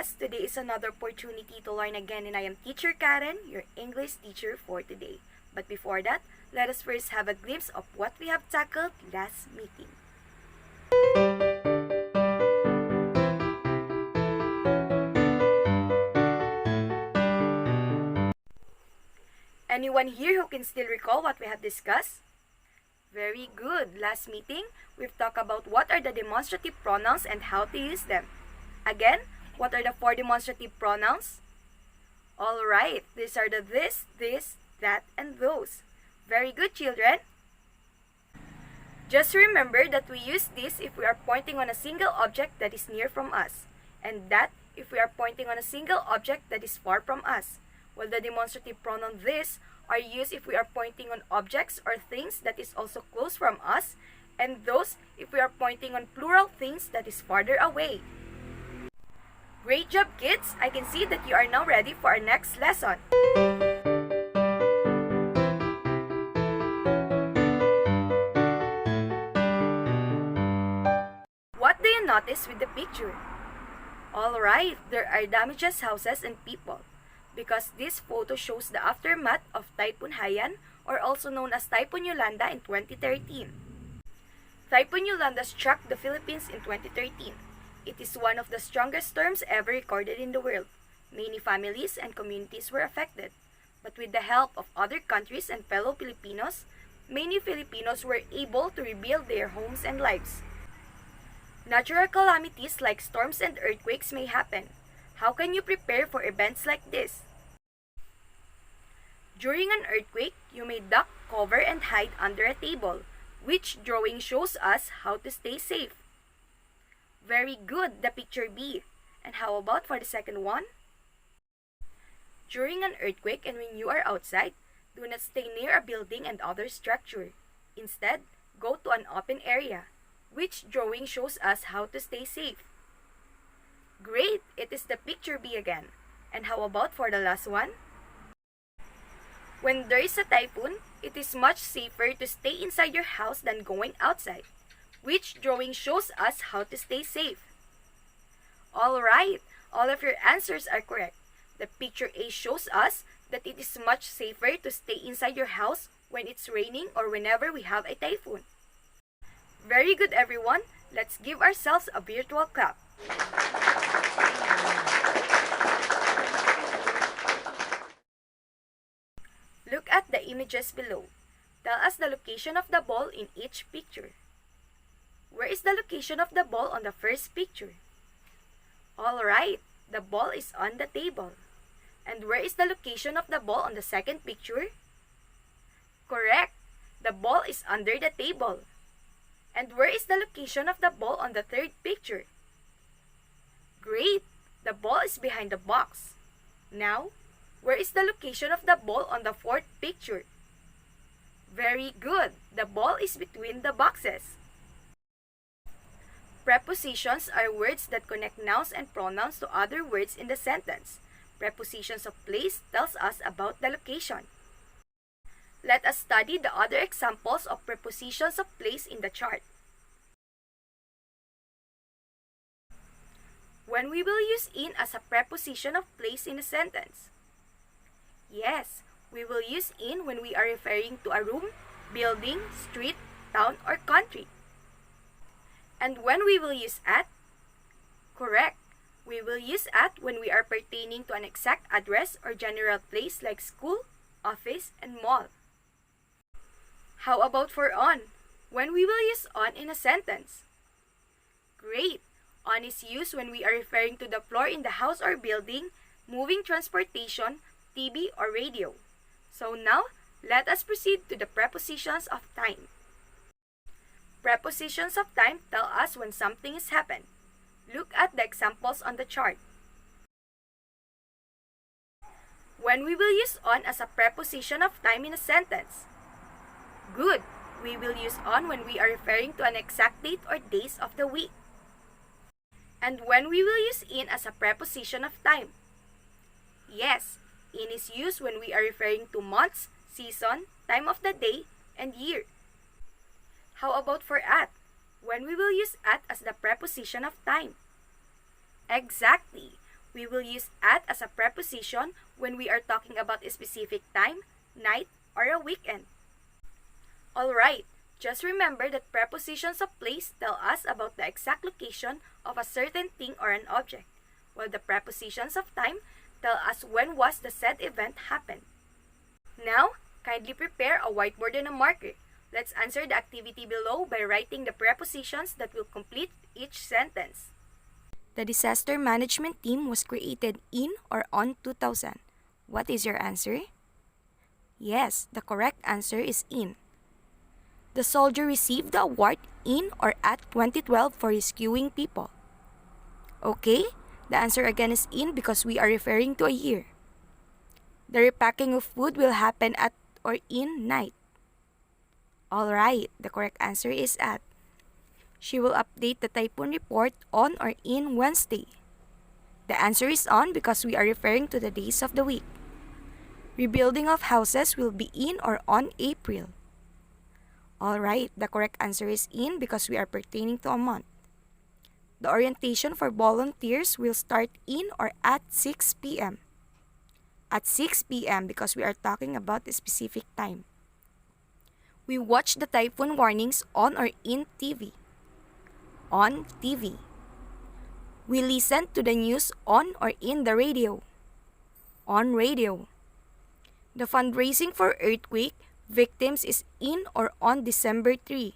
class. Today is another opportunity to learn again, and I am Teacher Karen, your English teacher for today. But before that, let us first have a glimpse of what we have tackled last meeting. Anyone here who can still recall what we have discussed? Very good. Last meeting, we've talked about what are the demonstrative pronouns and how to use them. Again, what are the 4 demonstrative pronouns? Alright, these are the this, that, and those. Very good, children. Just remember that we use this if we are pointing on a single object that is near from us, and that if we are pointing on a single object that is far from us. While the demonstrative pronoun this are used if we are pointing on objects or things that is also close from us, and those if we are pointing on plural things that is farther away. Great job, kids! I can see that you are now ready for our next lesson. What do you notice with the picture? Alright, there are damages, houses, and people. Because this photo shows the aftermath of Typhoon Haiyan, or also known as Typhoon Yolanda, in 2013. Typhoon Yolanda struck the Philippines in 2013. It is one of the strongest storms ever recorded in the world. Many families and communities were affected. But with the help of other countries and fellow Filipinos, many Filipinos were able to rebuild their homes and lives. Natural calamities like storms and earthquakes may happen. How can you prepare for events like this? During an earthquake, you may duck, cover, and hide under a table, which drawing shows us how to stay safe. Very good, the picture B. And how about for the second one? During an earthquake and when you are outside, do not stay near a building and other structure. Instead, go to an open area, which drawing shows us how to stay safe. Great! It is the picture B again. And how about for the last one? When there is a typhoon, it is much safer to stay inside your house than going outside, which drawing shows us how to stay safe. Alright, all of your answers are correct. The picture A shows us that it is much safer to stay inside your house when it's raining or whenever we have a typhoon. Very good, everyone. Let's give ourselves a virtual clap. Look at the images below. Tell us the location of the ball in each picture. Where is the location of the ball on the first picture? Alright, the ball is on the table. And where is the location of the ball on the second picture? Correct, the ball is under the table. And where is the location of the ball on the third picture? Great, the ball is behind the box. Now, where is the location of the ball on the fourth picture? Very good, the ball is between the boxes. Prepositions are words that connect nouns and pronouns to other words in the sentence. Prepositions of place tells us about the location. Let us study the other examples of prepositions of place in the chart. When we will use in as a preposition of place in a sentence? Yes, we will use in when we are referring to a room, building, street, town, or country. And when we will use at? Correct, we will use at when we are pertaining to an exact address or general place like school, office, and mall. How about for on? When we will use on in a sentence? Great! On is used when we are referring to the floor in the house or building, moving transportation, TV, or radio. So now, let us proceed to the prepositions of time. Prepositions of time tell us when something has happened. Look at the examples on the chart. When we will use on as a preposition of time in a sentence? Good! We will use on when we are referring to an exact date or days of the week. And when we will use in as a preposition of time? Yes, in is used when we are referring to months, season, time of the day, and year. How about for at? When we will use at as the preposition of time? Exactly. We will use at as a preposition when we are talking about a specific time, night, or a weekend. Alright, just remember that prepositions of place tell us about the exact location of a certain thing or an object, while the prepositions of time tell us when was the said event happened. Now, kindly prepare a whiteboard and a marker. Let's answer the activity below by writing the prepositions that will complete each sentence. The disaster management team was created in or on 2000. What is your answer? Yes, the correct answer is in. The soldier received the award in or at 2012 for rescuing people. Okay, the answer again is in because we are referring to a year. The repacking of food will happen at or in night. Alright, the correct answer is at. She will update the typhoon report on or in Wednesday. The answer is on because we are referring to the days of the week. Rebuilding of houses will be in or on April. Alright, the correct answer is in because we are pertaining to a month. The orientation for volunteers will start in or at 6 p.m. At 6 p.m. because we are talking about a specific time. We watch the typhoon warnings on or in TV. On TV. We listen to the news on or in the radio. On radio. The fundraising for earthquake victims is in or on December 3.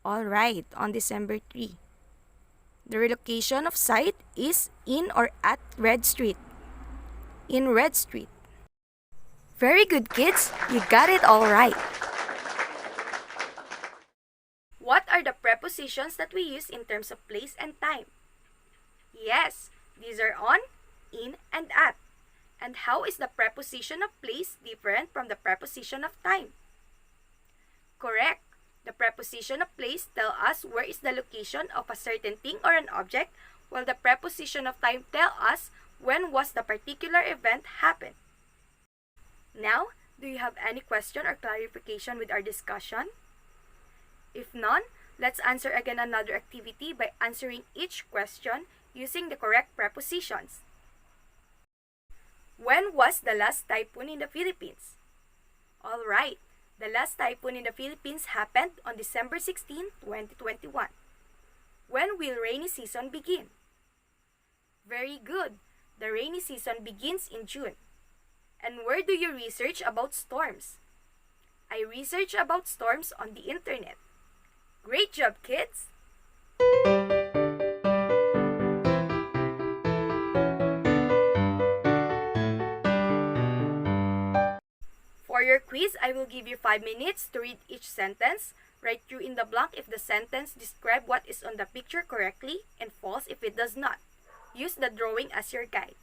Alright, on December 3. The relocation of site is in or at Red Street. In Red Street. Very good, kids. You got it all right. What are the prepositions that we use in terms of place and time? Yes, these are on, in, and at. And how is the preposition of place different from the preposition of time? Correct. The preposition of place tells us where is the location of a certain thing or an object, while the preposition of time tells us when was the particular event happened. Now, do you have any question or clarification with our discussion? If none, let's answer again another activity by answering each question using the correct prepositions. When was the last typhoon in the Philippines? Alright, the last typhoon in the Philippines happened on December 16, 2021. When will rainy season begin? Very good. The rainy season begins in June. And where do you research about storms? I research about storms on the internet. Great job, kids! For your quiz, I will give you 5 minutes to read each sentence. Write true in the blank if the sentence describes what is on the picture correctly and false if it does not. Use the drawing as your guide.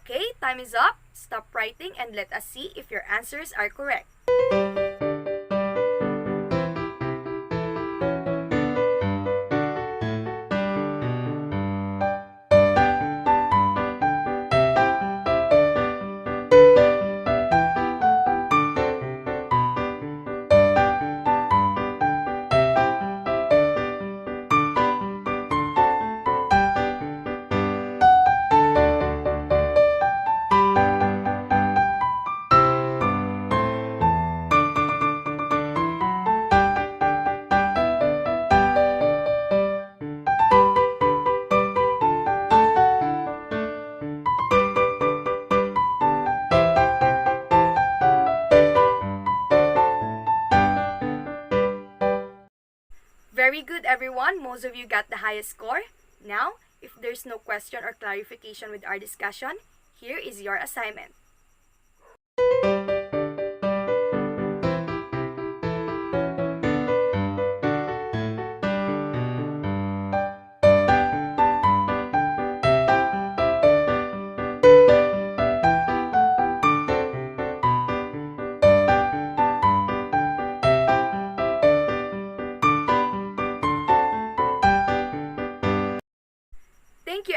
Okay, time is up. Stop writing and let us see if your answers are correct. Very good, everyone. Most of you got the highest score. Now, if there's no question or clarification with our discussion, here is your assignment.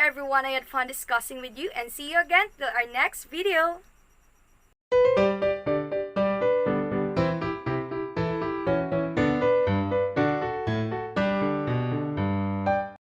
everyone. I had fun discussing with you and see you again till our next video.